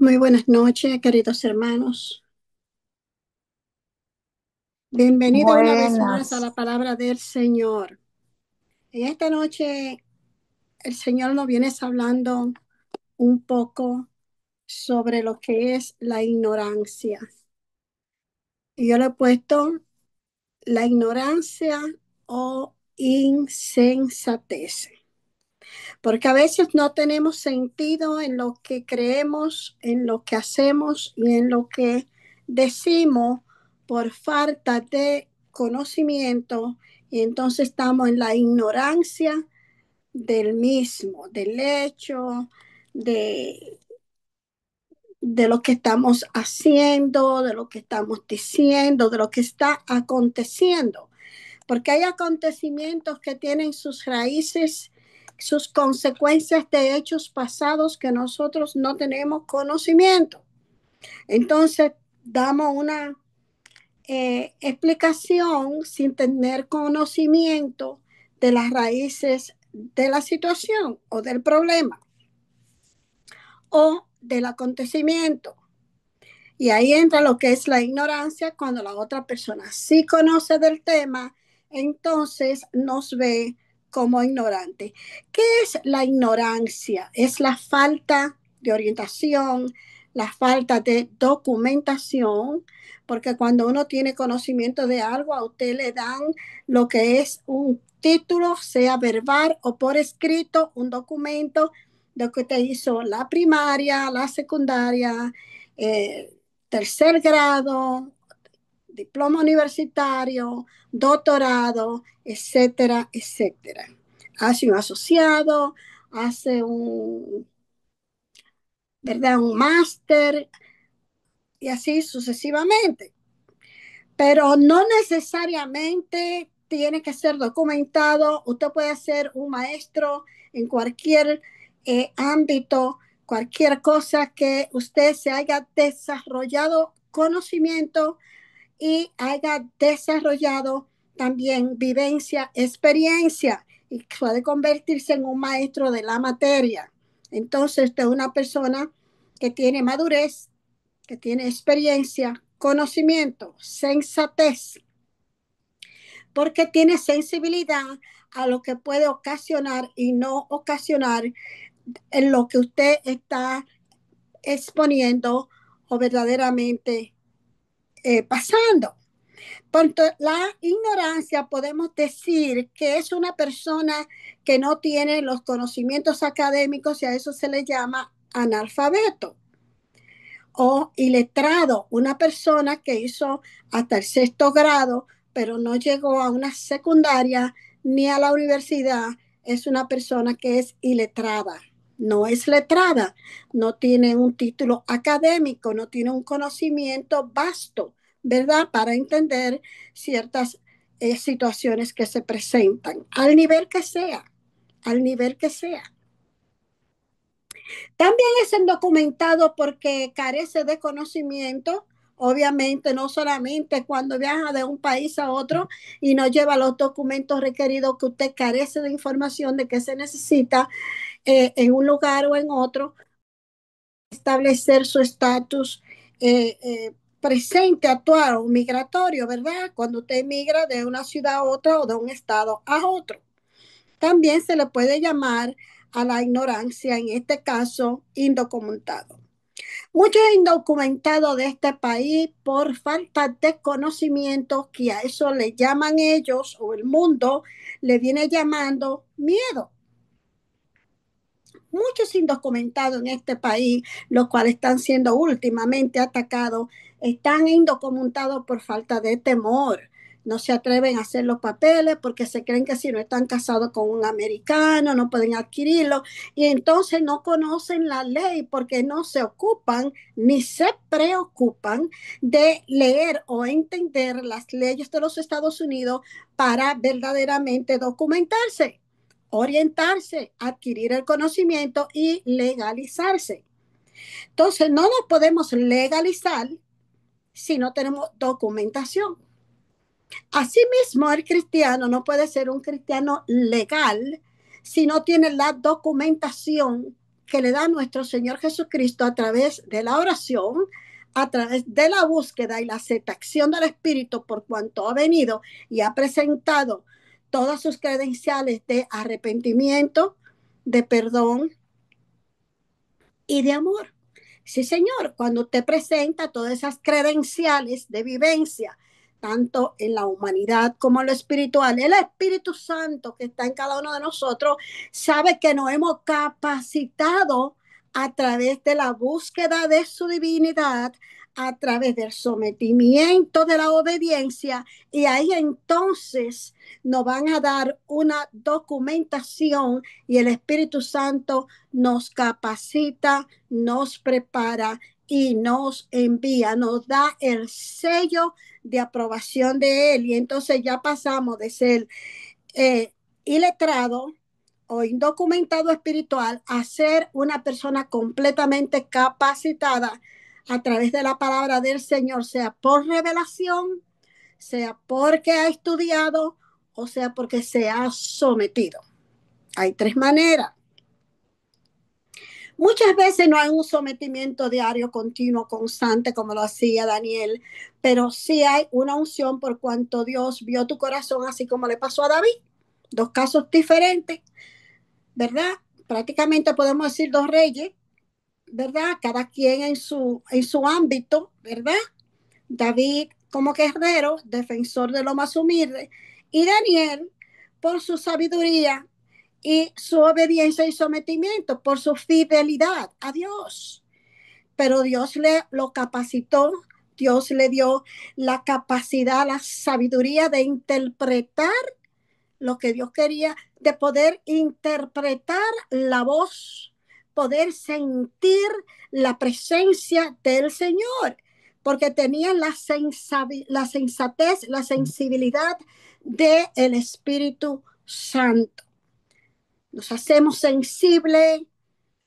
Muy buenas noches, queridos hermanos. Bienvenido una vez más a Buenas. la palabra del Señor. En esta noche el Señor nos viene hablando un poco sobre lo que es la ignorancia. Y yo le he puesto la ignorancia o insensatez, porque a veces no tenemos sentido en lo que creemos, en lo que hacemos y en lo que decimos por falta de conocimiento, y entonces estamos en la ignorancia del mismo, del hecho, de, de lo que estamos haciendo, de lo que estamos diciendo, de lo que está aconteciendo, porque hay acontecimientos que tienen sus raíces, sus consecuencias de hechos pasados que nosotros no tenemos conocimiento. Entonces, damos una explicación sin tener conocimiento de las raíces de la situación o del problema o del acontecimiento. Y ahí entra lo que es la ignorancia, cuando la otra persona sí conoce del tema, entonces nos ve como ignorante. ¿Qué es la ignorancia? Es la falta de orientación, la falta de documentación, porque cuando uno tiene conocimiento de algo, a usted le dan lo que es un título, sea verbal o por escrito, un documento de que usted hizo la primaria, la secundaria, eh, tercer grado, diploma universitario, doctorado, etcétera, etcétera. Hace un asociado, hace ¿verdad? Un máster y así sucesivamente. Pero no necesariamente tiene que ser documentado. Usted puede ser un maestro en cualquier ámbito, cualquier cosa que usted se haya desarrollado conocimiento y haya desarrollado también vivencia, experiencia, y puede convertirse en un maestro de la materia. Entonces, de una persona que tiene madurez, que tiene experiencia, conocimiento, sensatez, porque tiene sensibilidad a lo que puede ocasionar y no ocasionar en lo que usted está exponiendo o verdaderamente pasando. Por la ignorancia podemos decir que es una persona que no tiene los conocimientos académicos, y a eso se le llama analfabeto o iletrado, una persona que hizo hasta el sexto grado, pero no llegó a una secundaria ni a la universidad. Es una persona que es iletrada. No es letrada, no tiene un título académico, no tiene un conocimiento vasto, ¿verdad? Para entender ciertas situaciones que se presentan, al nivel que sea, al nivel que sea. También es indocumentado porque carece de conocimiento, obviamente no solamente cuando viaja de un país a otro y no lleva los documentos requeridos, que usted carece de información de que se necesita en un lugar o en otro, establecer su estatus presente, actual o migratorio, ¿verdad? Cuando usted migra de una ciudad a otra o de un estado a otro. También se le puede llamar a la ignorancia, en este caso, indocumentado. Muchos indocumentados de este país, por falta de conocimiento, que a eso le llaman ellos o el mundo le viene llamando miedo. Muchos indocumentados en este país, los cuales están siendo últimamente atacados, están indocumentados por falta de temor. No se atreven a hacer los papeles porque se creen que si no están casados con un americano no pueden adquirirlo, y entonces no conocen la ley porque no se ocupan ni se preocupan de leer o entender las leyes de los Estados Unidos para verdaderamente documentarse, orientarse, adquirir el conocimiento y legalizarse. Entonces, no nos podemos legalizar si no tenemos documentación. Asimismo, el cristiano no puede ser un cristiano legal si no tiene la documentación que le da nuestro Señor Jesucristo a través de la oración, a través de la búsqueda y la aceptación del Espíritu, por cuanto ha venido y ha presentado todas sus credenciales de arrepentimiento, de perdón y de amor. Sí, Señor, cuando usted presenta todas esas credenciales de vivencia, tanto en la humanidad como en lo espiritual, el Espíritu Santo que está en cada uno de nosotros sabe que nos hemos capacitado a través de la búsqueda de su divinidad, a través del sometimiento de la obediencia, y ahí entonces nos van a dar una documentación y el Espíritu Santo nos capacita, nos prepara y nos envía, nos da el sello de aprobación de Él. Y entonces ya pasamos de ser iletrado o indocumentado espiritual a ser una persona completamente capacitada a través de la palabra del Señor, sea por revelación, sea porque ha estudiado o sea porque se ha sometido. Hay tres maneras. Muchas veces no hay un sometimiento diario, continuo, constante, como lo hacía Daniel, pero sí hay una unción por cuanto Dios vio tu corazón, así como le pasó a David. Dos casos diferentes, ¿verdad? Prácticamente podemos decir dos reyes, ¿verdad? Cada quien en su ámbito, ¿verdad? David como guerrero, defensor de lo más humilde, y Daniel por su sabiduría y su obediencia y sometimiento, por su fidelidad a Dios. Pero Dios le lo capacitó, Dios le dio la capacidad, la sabiduría de interpretar lo que Dios quería, de poder interpretar la voz, poder sentir la presencia del Señor, porque tenían la sensatez, la sensibilidad del Espíritu Santo. Nos hacemos sensibles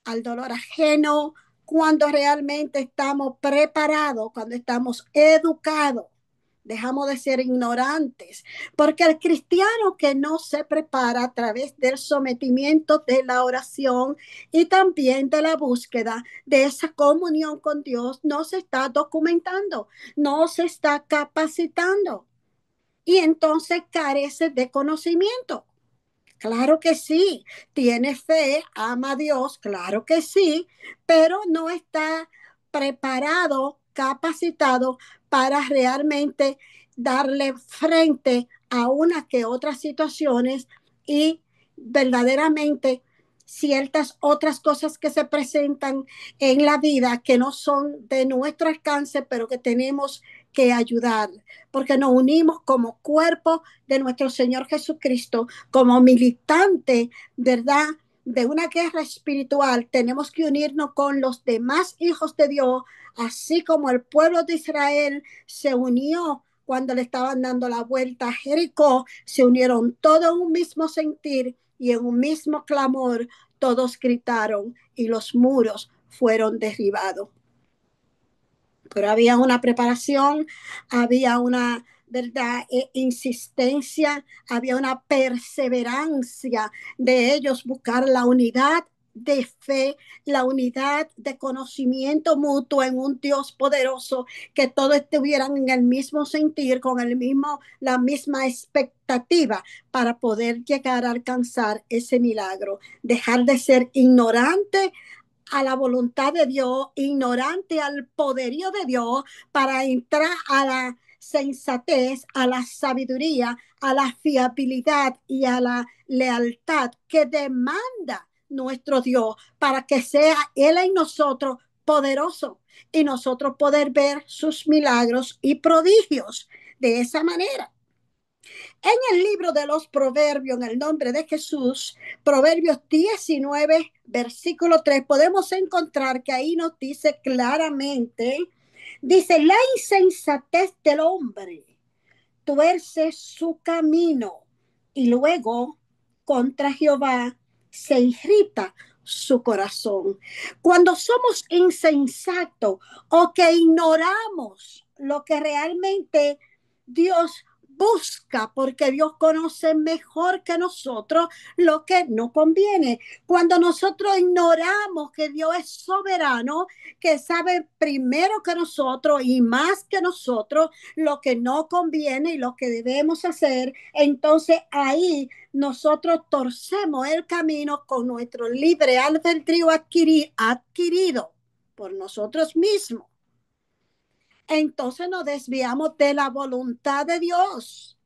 al dolor ajeno cuando realmente estamos preparados, cuando estamos educados. Dejamos de ser ignorantes, porque el cristiano que no se prepara a través del sometimiento de la oración y también de la búsqueda de esa comunión con Dios no se está documentando, no se está capacitando y entonces carece de conocimiento. Claro que sí, tiene fe, ama a Dios, claro que sí, pero no está preparado, capacitado para realmente darle frente a unas que otras situaciones y verdaderamente ciertas otras cosas que se presentan en la vida que no son de nuestro alcance, pero que tenemos que ayudar, porque nos unimos como cuerpo de nuestro Señor Jesucristo, como militante, ¿verdad? De una guerra espiritual, tenemos que unirnos con los demás hijos de Dios, así como el pueblo de Israel se unió cuando le estaban dando la vuelta a Jericó, se unieron todos en un mismo sentir y en un mismo clamor, todos gritaron y los muros fueron derribados. Pero había una preparación, había una, ¿verdad? Insistencia, había una perseverancia de ellos buscar la unidad de fe, la unidad de conocimiento mutuo en un Dios poderoso, que todos estuvieran en el mismo sentir, con el mismo, la misma expectativa para poder llegar a alcanzar ese milagro, dejar de ser ignorante a la voluntad de Dios, ignorante al poderío de Dios, para entrar a la sensatez, a la sabiduría, a la fiabilidad y a la lealtad que demanda nuestro Dios, para que sea Él en nosotros poderoso y nosotros poder ver sus milagros y prodigios de esa manera. En el libro de los Proverbios, en el nombre de Jesús, Proverbios 19, versículo 3, podemos encontrar que ahí nos dice claramente, dice, la insensatez del hombre tuerce su camino y luego contra Jehová se irrita su corazón. Cuando somos insensatos o que ignoramos lo que realmente Dios busca, porque Dios conoce mejor que nosotros lo que no conviene. Cuando nosotros ignoramos que Dios es soberano, que sabe primero que nosotros y más que nosotros lo que no conviene y lo que debemos hacer, entonces ahí nosotros torcemos el camino con nuestro libre albedrío adquirido por nosotros mismos. Entonces nos desviamos de la voluntad de Dios.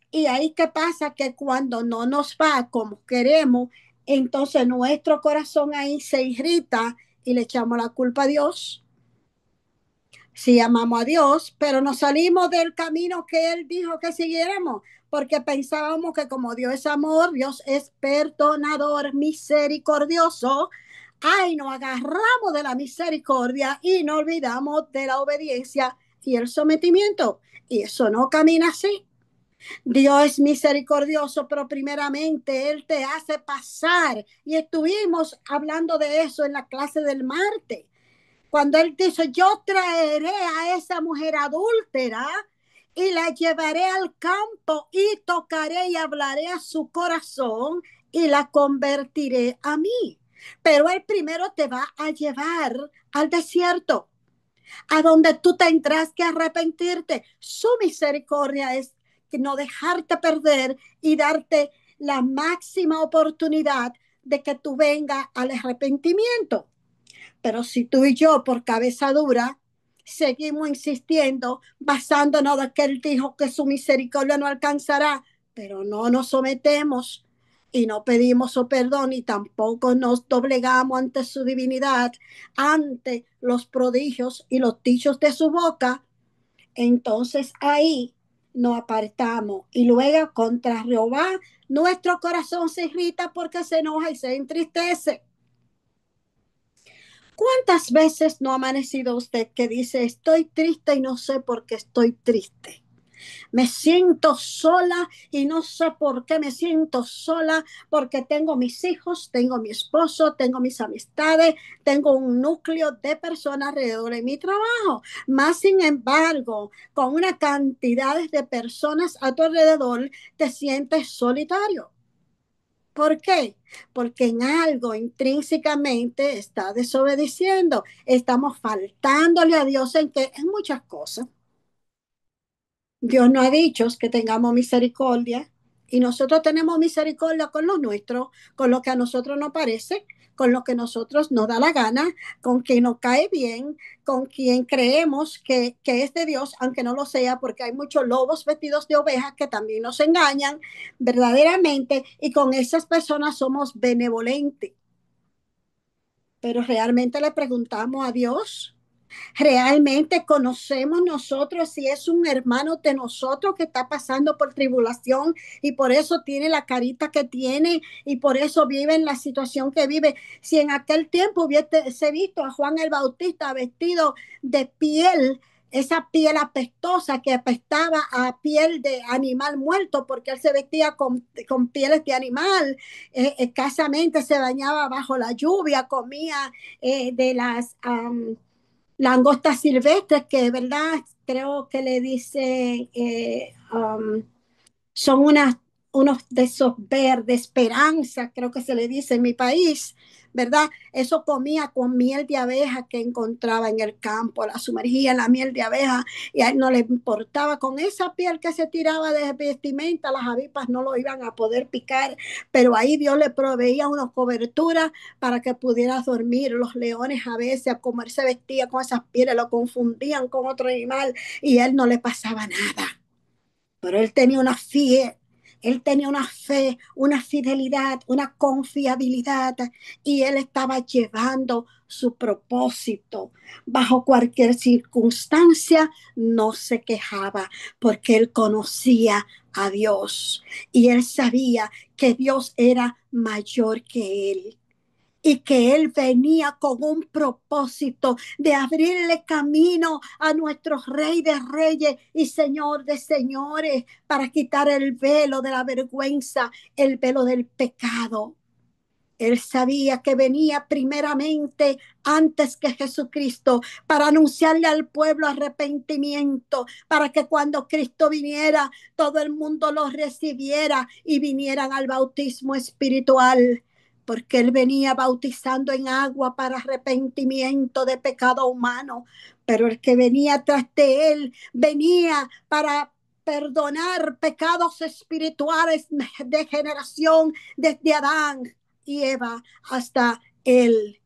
Y ahí qué pasa, que cuando no nos va como queremos, entonces nuestro corazón ahí se irrita y le echamos la culpa a Dios. Sí amamos a Dios, pero nos salimos del camino que Él dijo que siguiéramos, porque pensábamos que como Dios es amor, Dios es perdonador, misericordioso. Ay, nos agarramos de la misericordia y nos olvidamos de la obediencia y el sometimiento. Y eso no camina así. Dios es misericordioso, pero primeramente Él te hace pasar. Y estuvimos hablando de eso en la clase del martes. Cuando Él dice, yo traeré a esa mujer adúltera y la llevaré al campo y tocaré y hablaré a su corazón y la convertiré a mí. Pero Él primero te va a llevar al desierto, a donde tú tendrás que arrepentirte. Su misericordia es no dejarte perder y darte la máxima oportunidad de que tú vengas al arrepentimiento. Pero si tú y yo, por cabeza dura, seguimos insistiendo, basándonos de que Él dijo que su misericordia no alcanzará, pero no nos sometemos y no pedimos su perdón y tampoco nos doblegamos ante su divinidad, ante los prodigios y los dichos de su boca, entonces ahí nos apartamos y luego contra Jehová nuestro corazón se irrita porque se enoja y se entristece. ¿Cuántas veces no ha amanecido usted que dice, estoy triste y no sé por qué estoy triste? Me siento sola y no sé por qué me siento sola, porque tengo mis hijos, tengo mi esposo, tengo mis amistades, tengo un núcleo de personas alrededor de mi trabajo. Más sin embargo, con una cantidad de personas a tu alrededor, te sientes solitario. ¿Por qué? Porque en algo intrínsecamente está desobedeciendo. Estamos faltándole a Dios en muchas cosas. Dios no ha dicho que tengamos misericordia y nosotros tenemos misericordia con lo nuestro, con lo que a nosotros nos parece, con lo que a nosotros nos da la gana, con quien nos cae bien, con quien creemos que es de Dios, aunque no lo sea, porque hay muchos lobos vestidos de ovejas que también nos engañan verdaderamente y con esas personas somos benevolentes. Pero realmente le preguntamos a Dios. ¿Realmente conocemos nosotros si es un hermano de nosotros que está pasando por tribulación y por eso tiene la carita que tiene y por eso vive en la situación que vive? Si en aquel tiempo hubiese visto a Juan el Bautista vestido de piel, esa piel apestosa que apestaba a piel de animal muerto, porque él se vestía con pieles de animal, escasamente se bañaba bajo la lluvia, comía de las langostas silvestres, que verdad creo que le dicen, son unos de esos verdes, esperanza, creo que se le dice en mi país, ¿verdad? Eso comía con miel de abeja que encontraba en el campo, la sumergía en la miel de abeja y a él no le importaba. Con esa piel que se tiraba de vestimenta, las avispas no lo iban a poder picar, pero ahí Dios le proveía una cobertura para que pudiera dormir. Los leones a veces, como él se vestía con esas pieles, lo confundían con otro animal y a él no le pasaba nada. Pero él tenía una fe, una fidelidad, una confiabilidad y él estaba llevando su propósito. Bajo cualquier circunstancia no se quejaba porque él conocía a Dios y él sabía que Dios era mayor que él y que Él venía con un propósito de abrirle camino a nuestro Rey de Reyes y Señor de Señores para quitar el velo de la vergüenza, el velo del pecado. Él sabía que venía primeramente antes que Jesucristo para anunciarle al pueblo arrepentimiento, para que cuando Cristo viniera, todo el mundo lo recibiera y vinieran al bautismo espiritual. Porque Él venía bautizando en agua para arrepentimiento de pecado humano, pero el que venía tras de Él venía para perdonar pecados espirituales de generación desde Adán y Eva hasta Él,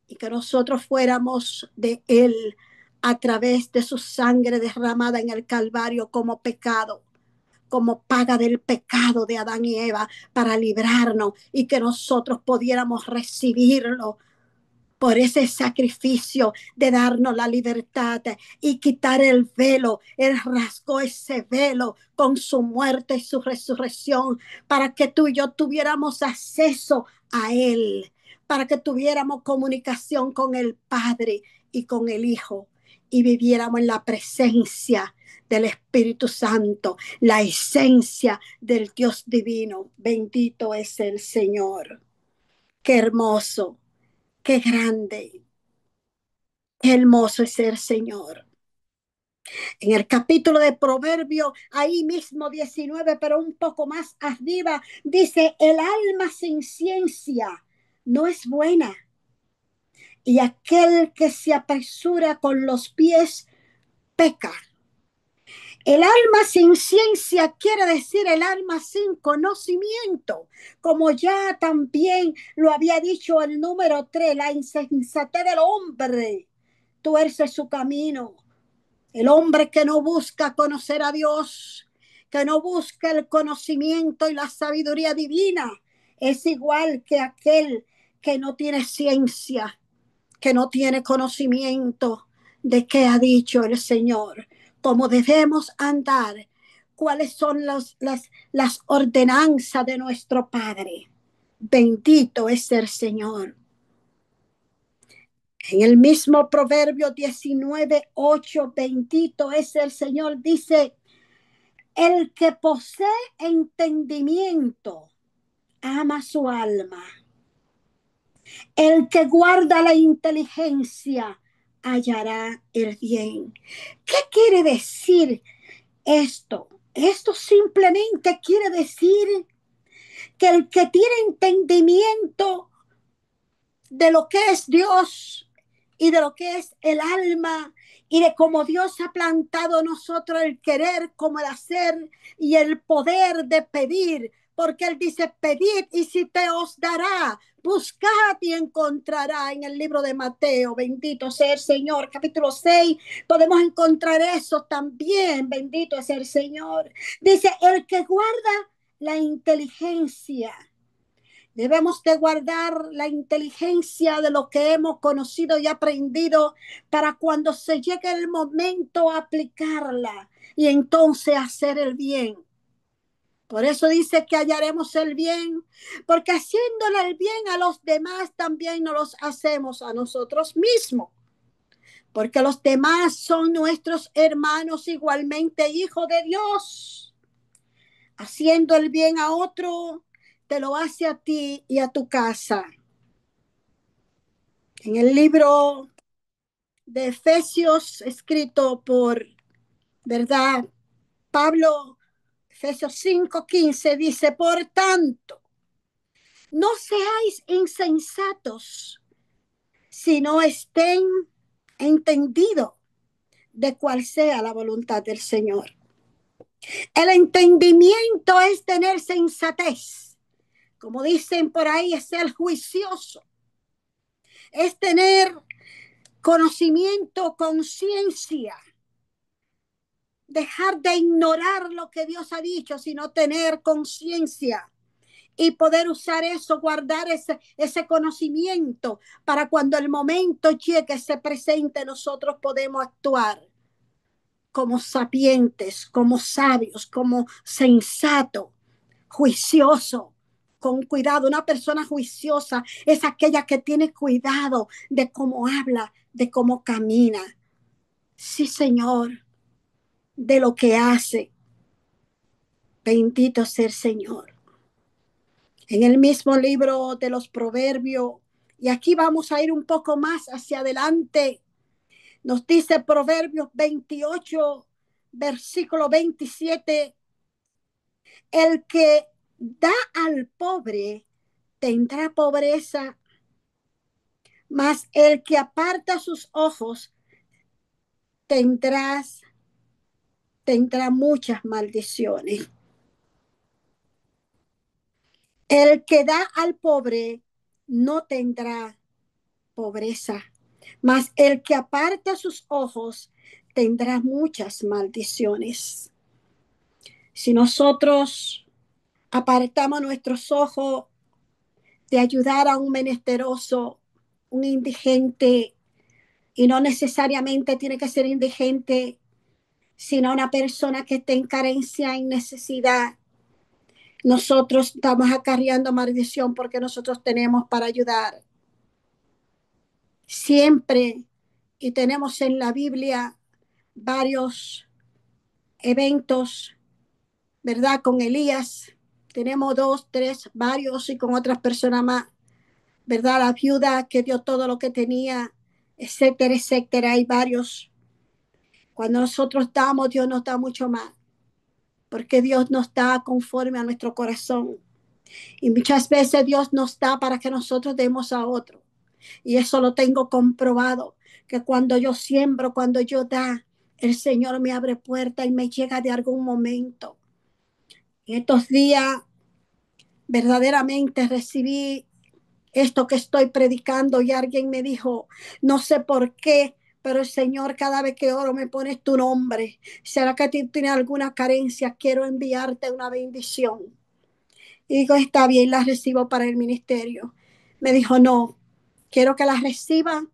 y que nosotros fuéramos de Él a través de su sangre derramada en el Calvario como pecado, como paga del pecado de Adán y Eva, para librarnos y que nosotros pudiéramos recibirlo por ese sacrificio de darnos la libertad y quitar el velo. Él rasgó ese velo con su muerte y su resurrección para que tú y yo tuviéramos acceso a Él, para que tuviéramos comunicación con el Padre y con el Hijo y viviéramos en la presencia del Espíritu Santo, la esencia del Dios divino. Bendito es el Señor. Qué hermoso. Qué grande, qué hermoso es el Señor. En el capítulo de Proverbio, ahí mismo 19, pero un poco más arriba, dice, el alma sin ciencia no es buena, y aquel que se apresura con los pies peca. El alma sin ciencia quiere decir el alma sin conocimiento, como ya también lo había dicho el número 3, la insensatez del hombre tuerce su camino. El hombre que no busca conocer a Dios, que no busca el conocimiento y la sabiduría divina, es igual que aquel que no tiene ciencia, que no tiene conocimiento de qué ha dicho el Señor, cómo debemos andar, cuáles son las ordenanzas de nuestro Padre. Bendito es el Señor. En el mismo Proverbio 19:8, bendito es el Señor, dice, el que posee entendimiento ama su alma. El que guarda la inteligencia hallará el bien. ¿Qué quiere decir esto? Esto simplemente quiere decir que el que tiene entendimiento de lo que es Dios y de lo que es el alma y de cómo Dios ha plantado en nosotros el querer como el hacer y el poder de pedir, porque Él dice, pedid y si te os dará, buscad y encontrará. En el libro de Mateo, bendito sea el Señor, capítulo 6, podemos encontrar eso también, bendito es el Señor. Dice, el que guarda la inteligencia. Debemos de guardar la inteligencia de lo que hemos conocido y aprendido para cuando se llegue el momento aplicarla y entonces hacer el bien. Por eso dice que hallaremos el bien, porque haciéndole el bien a los demás también nos los hacemos a nosotros mismos. Porque los demás son nuestros hermanos igualmente hijos de Dios. Haciendo el bien a otro, te lo hace a ti y a tu casa. En el libro de Efesios, escrito por, ¿verdad? Pablo, Efesios 5:15, dice, por tanto, no seáis insensatos, sino estén entendidos de cuál sea la voluntad del Señor. El entendimiento es tener sensatez. Como dicen por ahí, es ser juicioso. Es tener conocimiento, conciencia. Dejar de ignorar lo que Dios ha dicho, sino tener conciencia y poder usar eso, guardar ese conocimiento para cuando el momento llegue, se presente, nosotros podemos actuar como sapientes, como sabios, como sensato, juicioso, con cuidado. Una persona juiciosa es aquella que tiene cuidado de cómo habla, de cómo camina. Sí, Señor, de lo que hace. Bendito sea el Señor. en el mismo libro de los Proverbios. Y aquí vamos a ir un poco más hacia adelante. Nos dice Proverbios 28, versículo 27, el que da al pobre tendrá pobreza, mas el que aparta sus ojos tendrá muchas maldiciones. El que da al pobre no tendrá pobreza, mas el que aparta sus ojos tendrá muchas maldiciones. Si nosotros apartamos nuestros ojos de ayudar a un menesteroso, un indigente, y no necesariamente tiene que ser indigente, sino una persona que esté en carencia, en necesidad, nosotros estamos acarreando maldición porque nosotros tenemos para ayudar. Siempre, y tenemos en la Biblia varios eventos, ¿verdad? Con Elías, tenemos dos, tres, varios y con otras personas más, ¿verdad? La viuda que dio todo lo que tenía, etcétera, etcétera. Hay varios. Cuando nosotros damos, Dios nos da mucho más, porque Dios nos da conforme a nuestro corazón. Y muchas veces Dios nos da para que nosotros demos a otro. Y eso lo tengo comprobado, que cuando yo siembro, cuando yo da, el Señor me abre puerta y me llega de algún momento. En estos días verdaderamente recibí esto que estoy predicando y alguien me dijo, no sé por qué, pero el Señor cada vez que oro me pones tu nombre. ¿Será que tienes alguna carencia? Quiero enviarte una bendición. Y digo, está bien, la recibo para el ministerio. Me dijo, no, quiero que la reciba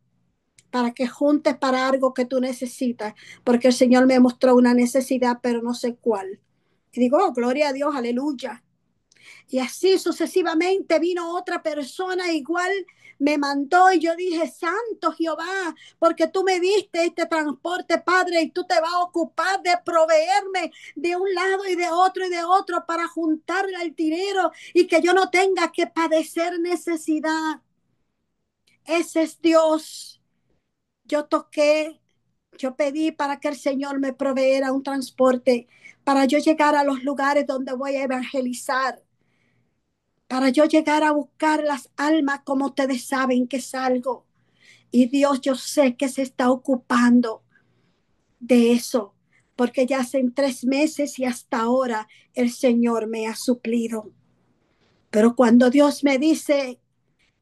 para que juntes para algo que tú necesitas, porque el Señor me mostró una necesidad, pero no sé cuál. Y digo, oh, gloria a Dios, aleluya. Y así sucesivamente vino otra persona igual, me mandó y yo dije, Santo Jehová, porque tú me diste este transporte, Padre, y tú te vas a ocupar de proveerme de un lado y de otro para juntarle el dinero y que yo no tenga que padecer necesidad. Ese es Dios. Yo toqué, yo pedí para que el Señor me proveera un transporte para yo llegar a los lugares donde voy a evangelizar, para yo llegar a buscar las almas como ustedes saben que salgo. Y Dios, yo sé que se está ocupando de eso, porque ya hacen 3 meses y hasta ahora el Señor me ha suplido. Pero cuando Dios me dice,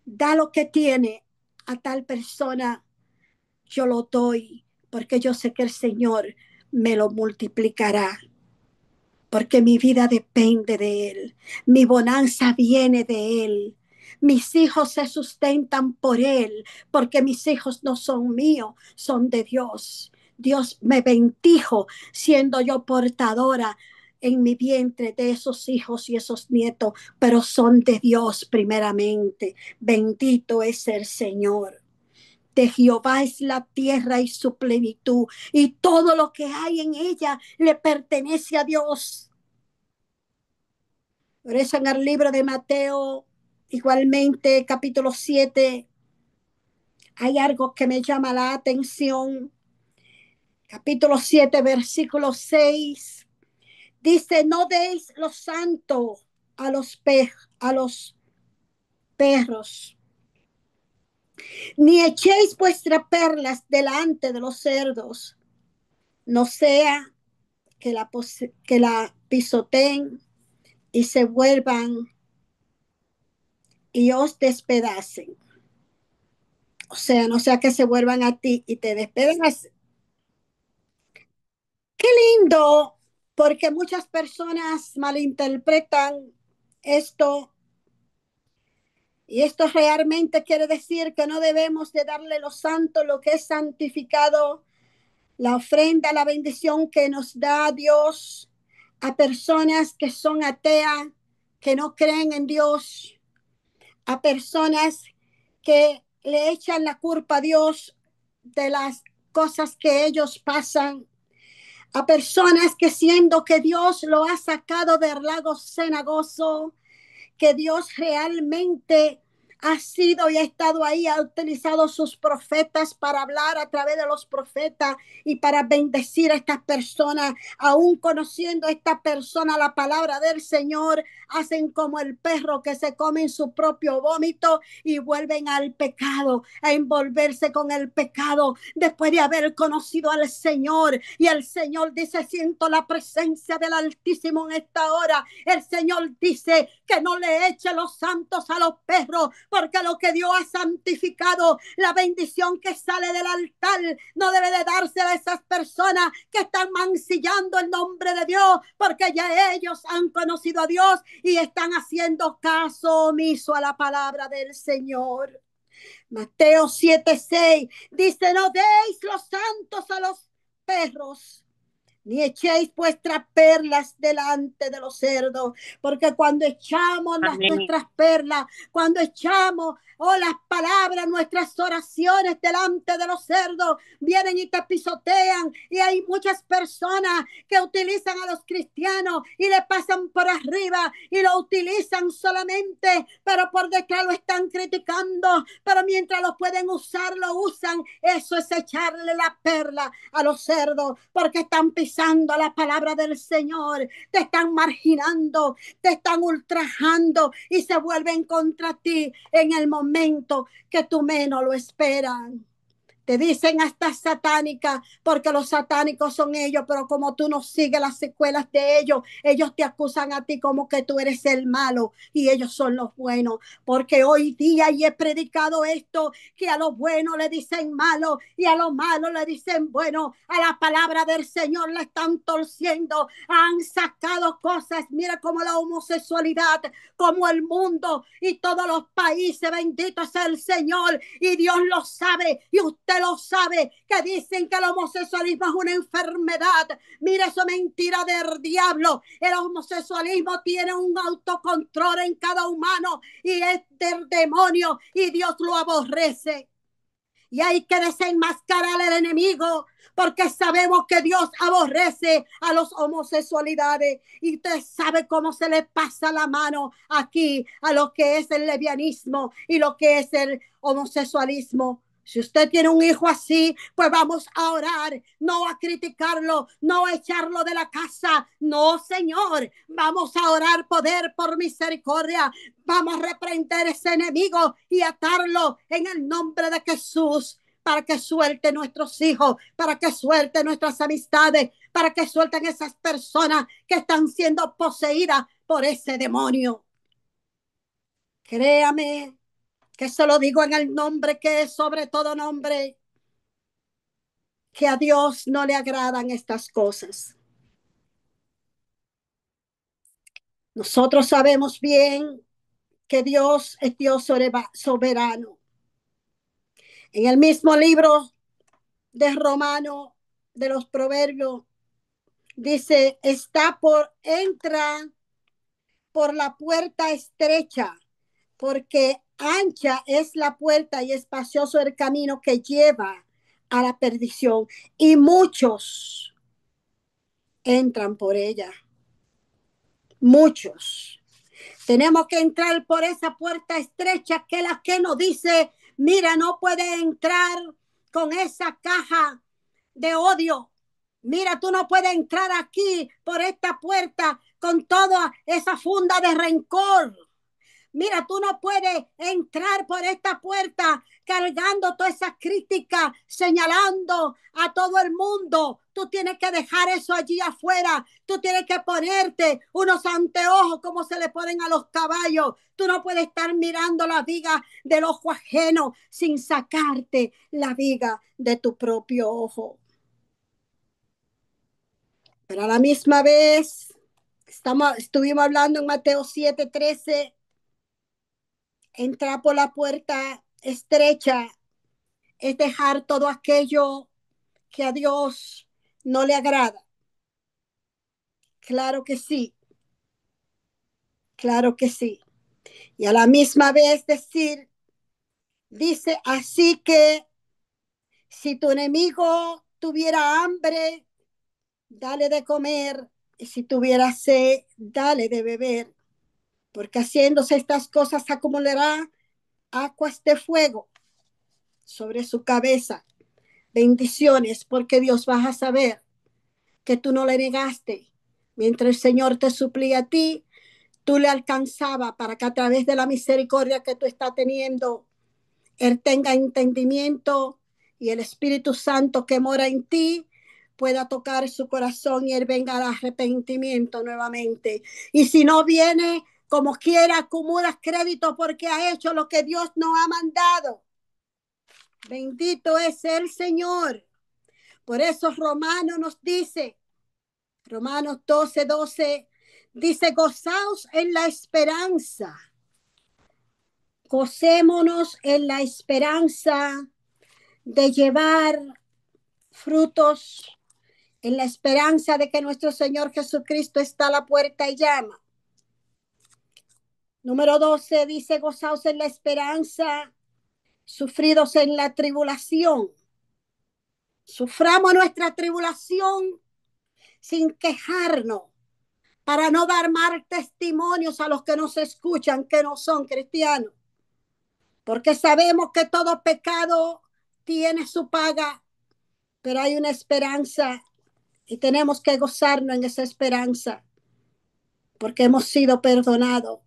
da lo que tiene a tal persona, yo lo doy, porque yo sé que el Señor me lo multiplicará, porque mi vida depende de Él, mi bonanza viene de Él. Mis hijos se sustentan por Él, porque mis hijos no son míos, son de Dios. Dios me bendijo siendo yo portadora en mi vientre de esos hijos y esos nietos, pero son de Dios primeramente. Bendito es el Señor. De Jehová es la tierra y su plenitud, y todo lo que hay en ella le pertenece a Dios. Por eso en el libro de Mateo, igualmente, capítulo 7, hay algo que me llama la atención. Capítulo 7, versículo 6, dice, no deis lo santo a a los perros, ni echéis vuestras perlas delante de los cerdos, no sea que la pisoteen y se vuelvan y os despedacen. O sea, no sea que se vuelvan a ti y te despedacen. Qué lindo, porque muchas personas malinterpretan esto, y esto realmente quiere decir que no debemos de darle lo santo, lo que es santificado, la ofrenda, la bendición que nos da Dios a personas que son ateas, que no creen en Dios, a personas que le echan la culpa a Dios de las cosas que ellos pasan, a personas que siendo que Dios lo ha sacado del lago cenagoso, que Dios realmente ha sido y ha estado ahí, ha utilizado sus profetas para hablar a través de los profetas y para bendecir a estas personas, aún conociendo a esta persona la palabra del Señor, hacen como el perro que se come en su propio vómito y vuelven al pecado, a envolverse con el pecado después de haber conocido al Señor. Y el Señor dice: siento la presencia del Altísimo en esta hora. El Señor dice que no le eche los santos a los perros, porque lo que Dios ha santificado, la bendición que sale del altar, no debe de darse a esas personas que están mancillando el nombre de Dios, porque ya ellos han conocido a Dios y están haciendo caso omiso a la palabra del Señor. Mateo 7:6 dice: no deis los santos a los perros, ni echéis vuestras perlas delante de los cerdos, porque cuando echamos Amén. nuestras perlas, cuando echamos las palabras, nuestras oraciones delante de los cerdos, vienen y te pisotean. Y hay muchas personas que utilizan a los cristianos y le pasan por arriba y lo utilizan solamente, pero por detrás lo están criticando, pero mientras lo pueden usar, lo usan. Eso es echarle la perla a los cerdos, porque están pisando la palabra del Señor, te están marginando, te están ultrajando y se vuelven contra ti en el momento que tú menos lo esperas. Te dicen hasta satánica, porque los satánicos son ellos, pero como tú no sigues las secuelas de ellos, ellos te acusan a ti como que tú eres el malo y ellos son los buenos. Porque hoy día, y he predicado esto, que a lo bueno le dicen malo y a lo malo le dicen bueno. A la palabra del Señor la están torciendo, han sacado cosas. Mira como la homosexualidad, como el mundo y todos los países, bendito sea el Señor, y Dios lo sabe y usted lo sabe, que dicen que el homosexualismo es una enfermedad. Mira, eso es mentira del diablo. El homosexualismo tiene un autocontrol en cada humano y es del demonio y Dios lo aborrece. Y hay que desenmascarar al enemigo, porque sabemos que Dios aborrece a los homosexualidades. Y usted sabe cómo se le pasa la mano aquí a lo que es el lesbianismo y lo que es el homosexualismo. Si usted tiene un hijo así, pues vamos a orar, no a criticarlo, no a echarlo de la casa. No, Señor, vamos a orar poder por misericordia. Vamos a reprender ese enemigo y atarlo en el nombre de Jesús, para que suelte nuestros hijos, para que suelte nuestras amistades, para que suelten esas personas que están siendo poseídas por ese demonio. Créame que se lo digo en el nombre que es sobre todo nombre, que a Dios no le agradan estas cosas. Nosotros sabemos bien que Dios es Dios soberano. En el mismo libro de Romano, de los Proverbios, dice: entra por la puerta estrecha, porque ancha es la puerta y espacioso el camino que lleva a la perdición, y muchos entran por ella. Muchos. Tenemos que entrar por esa puerta estrecha, que la que nos dice: mira, no puede entrar con esa caja de odio. Mira, tú no puedes entrar aquí por esta puerta con toda esa funda de rencor. Mira, tú no puedes entrar por esta puerta cargando toda esa crítica, señalando a todo el mundo. Tú tienes que dejar eso allí afuera. Tú tienes que ponerte unos anteojos como se le ponen a los caballos. Tú no puedes estar mirando la viga del ojo ajeno sin sacarte la viga de tu propio ojo. Pero a la misma vez, estuvimos hablando en Mateo 7:13, entrar por la puerta estrecha es dejar todo aquello que a Dios no le agrada. Claro que sí, claro que sí. Y a la misma vez dice: así que si tu enemigo tuviera hambre, dale de comer, y si tuviera sed, dale de beber, porque haciéndose estas cosas acumulará aguas de fuego sobre su cabeza. Bendiciones, porque Dios vas a saber que tú no le negaste. Mientras el Señor te suplía a ti, tú le alcanzaba para que a través de la misericordia que tú estás teniendo, Él tenga entendimiento y el Espíritu Santo que mora en ti pueda tocar su corazón y Él venga al arrepentimiento nuevamente. Y si no viene, como quiera, acumulas crédito porque ha hecho lo que Dios nos ha mandado. Bendito es el Señor. Por eso Romano nos dice, Romanos 12:12, dice, gozaos en la esperanza. Gocémonos en la esperanza de llevar frutos, en la esperanza de que nuestro Señor Jesucristo está a la puerta y llama. Número 12 dice, gozaos en la esperanza, sufridos en la tribulación. Suframos nuestra tribulación sin quejarnos, para no dar mal testimonios a los que nos escuchan que no son cristianos. Porque sabemos que todo pecado tiene su paga, pero hay una esperanza y tenemos que gozarnos en esa esperanza porque hemos sido perdonados.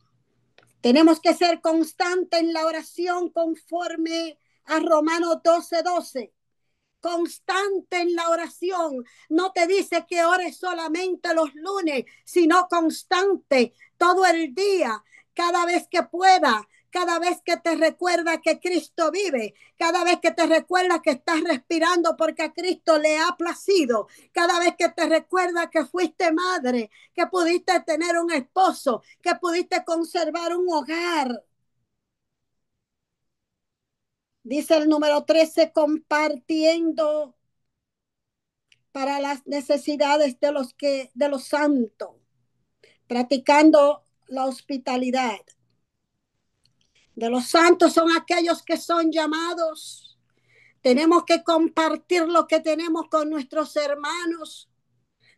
Tenemos que ser constantes en la oración conforme a Romanos 12:12. Constante en la oración. No te dice que ores solamente los lunes, sino constante todo el día, cada vez que pueda, cada vez que te recuerda que Cristo vive, cada vez que te recuerda que estás respirando porque a Cristo le ha placido, cada vez que te recuerda que fuiste madre, que pudiste tener un esposo, que pudiste conservar un hogar. Dice el número 13, compartiendo para las necesidades de los santos, practicando la hospitalidad. De los santos son aquellos que son llamados. Tenemos que compartir lo que tenemos con nuestros hermanos.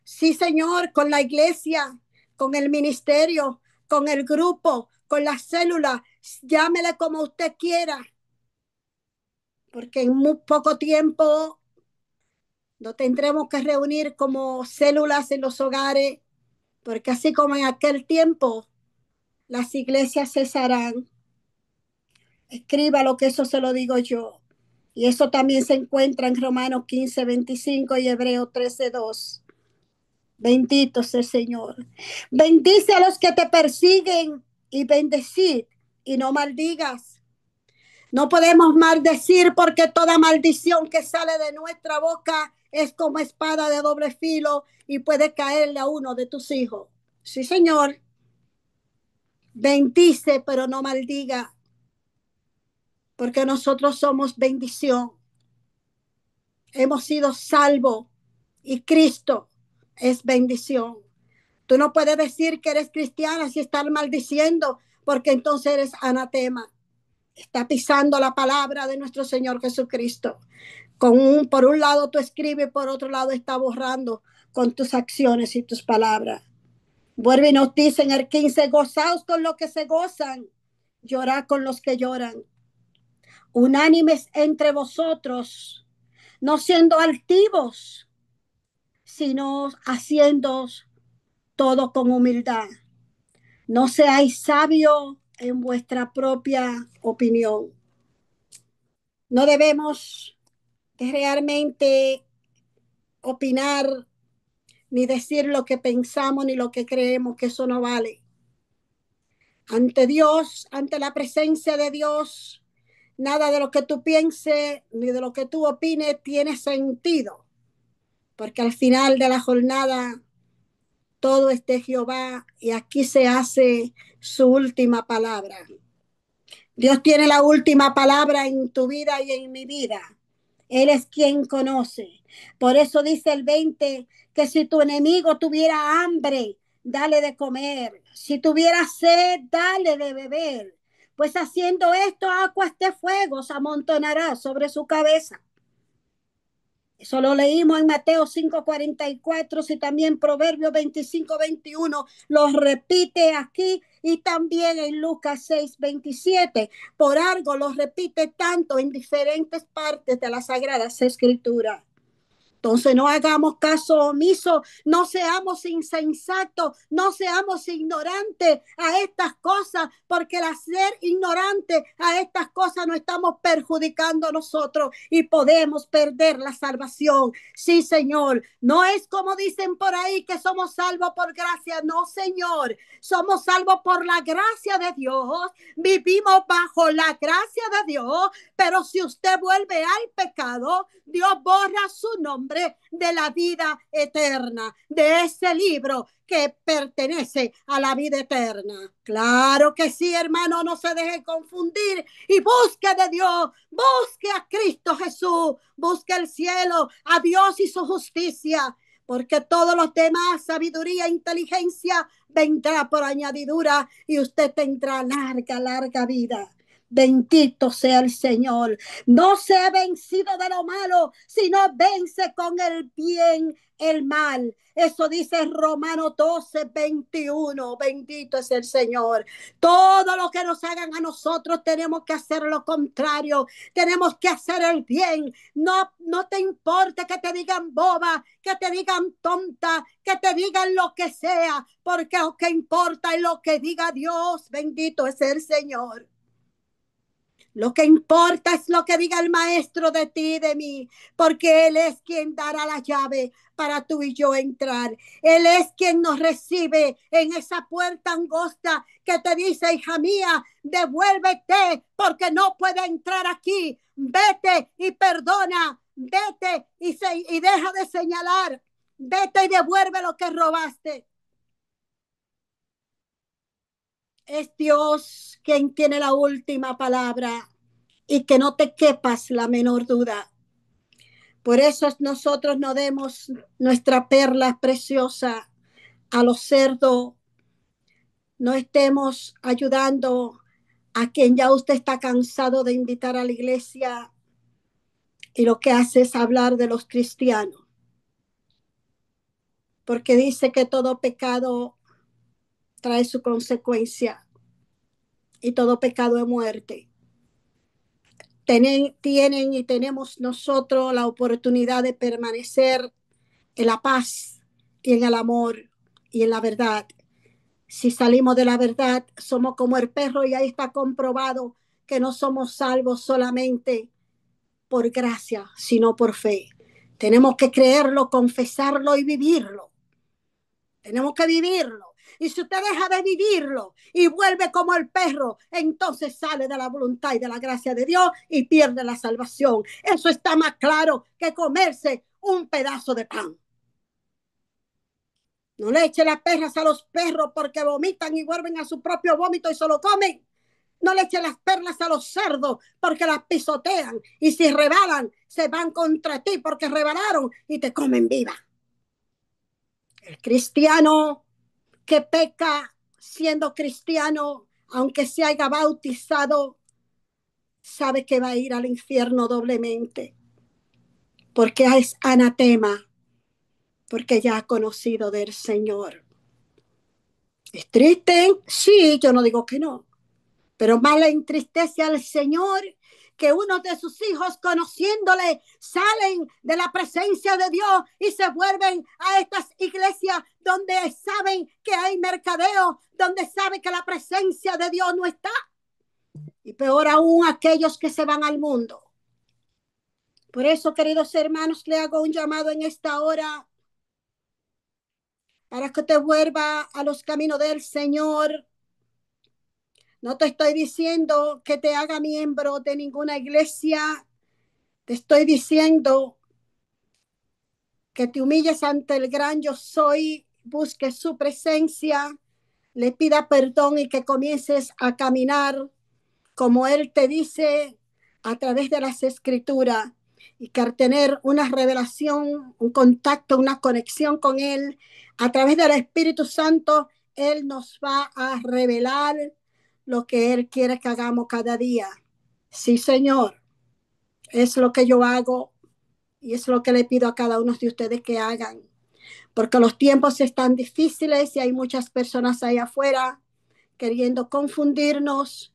Sí, Señor, con la iglesia, con el ministerio, con el grupo, con la célula. Llámele como usted quiera. Porque en muy poco tiempo nos tendremos que reunir como células en los hogares, porque así como en aquel tiempo las iglesias cesarán. Escriba lo que eso se lo digo yo. Y eso también se encuentra en Romanos 15:25 y Hebreos 13:2. Bendito sea el Señor. Bendice a los que te persiguen y bendecid y no maldigas. No podemos maldecir porque toda maldición que sale de nuestra boca es como espada de doble filo y puede caerle a uno de tus hijos. Sí, Señor. Bendice, pero no maldiga, porque nosotros somos bendición. Hemos sido salvos y Cristo es bendición. Tú no puedes decir que eres cristiana si estás maldiciendo, porque entonces eres anatema. Está pisando la palabra de nuestro Señor Jesucristo. Por un lado tú escribes, por otro lado está borrando con tus acciones y tus palabras. Vuelve y nos dice en el 15, gozaos con los que se gozan, llorad con los que lloran. Unánimes entre vosotros, no siendo altivos, sino haciendo todo con humildad. No seáis sabios en vuestra propia opinión. No debemos realmente opinar ni decir lo que pensamos ni lo que creemos, que eso no vale. Ante Dios, ante la presencia de Dios, nada de lo que tú pienses ni de lo que tú opines tiene sentido, porque al final de la jornada todo es de Jehová y aquí se hace su última palabra. Dios tiene la última palabra en tu vida y en mi vida. Él es quien conoce. Por eso dice el 20, que si tu enemigo tuviera hambre, dale de comer. Si tuviera sed, dale de beber. Pues haciendo esto, aguas de fuego se amontonará sobre su cabeza. Eso lo leímos en Mateo 5:44, y también Proverbios 25:21 lo repite aquí, y también en Lucas 6:27. Por algo lo repite tanto en diferentes partes de las Sagradas Escrituras. Entonces no hagamos caso omiso, no seamos insensatos, no seamos ignorantes a estas cosas, porque al ser ignorante a estas cosas nos estamos perjudicando a nosotros y podemos perder la salvación. Sí, Señor, no es como dicen por ahí que somos salvos por gracia, no, Señor, somos salvos por la gracia de Dios, vivimos bajo la gracia de Dios, pero si usted vuelve al pecado, Dios borra su nombre de la vida eterna, de ese libro que pertenece a la vida eterna. Claro que sí, hermano, no se deje confundir y busque de Dios, busque a Cristo Jesús, busque el cielo, a Dios y su justicia, porque todos los demás, sabiduría, inteligencia, vendrá por añadidura y usted tendrá larga vida. Bendito sea el Señor. No se ha vencido de lo malo, sino vence con el bien el mal. Eso dice Romanos 12:21. Bendito es el Señor. Todo lo que nos hagan a nosotros tenemos que hacer lo contrario. Tenemos que hacer el bien. No te importa que te digan boba, que te digan tonta, que te digan lo que sea, porque lo que importa es lo que diga Dios. Bendito es el Señor. Lo que importa es lo que diga el maestro de ti y de mí, porque Él es quien dará la llave para tú y yo entrar. Él es quien nos recibe en esa puerta angosta que te dice, hija mía, devuélvete porque no puede entrar aquí. Vete y perdona, vete y deja de señalar, vete y devuelve lo que robaste. Es Dios quien tiene la última palabra. Y que no te quepas la menor duda. Por eso nosotros no demos nuestra perla preciosa a los cerdos, no estemos ayudando a quien ya usted está cansado de invitar a la iglesia y lo que hace es hablar de los cristianos, porque dice que todo pecado trae su consecuencia y todo pecado es muerte. Tienen y tenemos nosotros la oportunidad de permanecer en la paz y en el amor y en la verdad. Si salimos de la verdad, somos como el perro y ahí está comprobado que no somos salvos solamente por gracia, sino por fe. Tenemos que creerlo, confesarlo y vivirlo. Tenemos que vivirlo. Y si usted deja de vivirlo y vuelve como el perro, entonces sale de la voluntad y de la gracia de Dios y pierde la salvación. Eso está más claro que comerse un pedazo de pan. No le eche las perlas a los perros porque vomitan y vuelven a su propio vómito y se lo comen. No le eche las perlas a los cerdos porque las pisotean y si rebalan se van contra ti porque rebalaron y te comen viva. El cristiano que peca siendo cristiano, aunque se haya bautizado, sabe que va a ir al infierno doblemente porque es anatema, porque ya ha conocido del Señor. ¿Es triste? Sí, yo no digo que no. Pero más le entristece al Señor que unos de sus hijos, conociéndole, salen de la presencia de Dios y se vuelven a estas iglesias donde saben que hay mercadeo, donde saben que la presencia de Dios no está. Y peor aún aquellos que se van al mundo. Por eso, queridos hermanos, le hago un llamado en esta hora para que te vuelva a los caminos del Señor. No te estoy diciendo que te haga miembro de ninguna iglesia. Te estoy diciendo que te humilles ante el gran yo soy, busques su presencia, le pida perdón y que comiences a caminar como Él te dice a través de las escrituras y que al tener una revelación, un contacto, una conexión con Él, a través del Espíritu Santo, Él nos va a revelar lo que Él quiere que hagamos cada día. Sí, Señor, es lo que yo hago Y es lo que le pido a cada uno de ustedes que hagan, porque los tiempos están difíciles y hay muchas personas ahí afuera queriendo confundirnos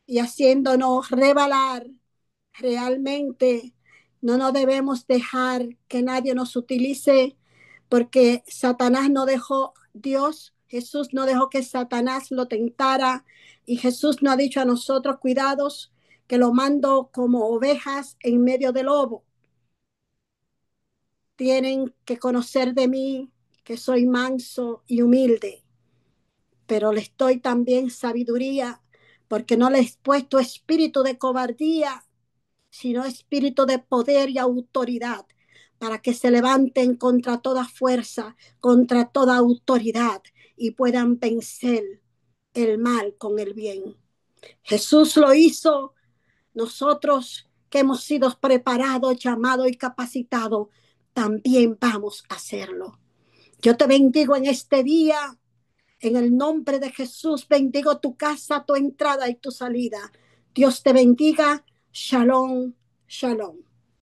y haciéndonos rebalar. Realmente no nos debemos dejar que nadie nos utilice, porque Satanás no dejó, Dios, Jesús no dejó que Satanás lo tentara, y Jesús nos ha dicho a nosotros, cuidados, que lo mando como ovejas en medio del lobo. Tienen que conocer de mí que soy manso y humilde, pero les doy también sabiduría, porque no les he puesto espíritu de cobardía, sino espíritu de poder y autoridad, para que se levanten contra toda fuerza, contra toda autoridad, y puedan vencer el mal con el bien. Jesús lo hizo. Nosotros que hemos sido preparados, llamados y capacitados, también vamos a hacerlo. Yo te bendigo en este día. En el nombre de Jesús, bendigo tu casa, tu entrada y tu salida. Dios te bendiga. Shalom, shalom.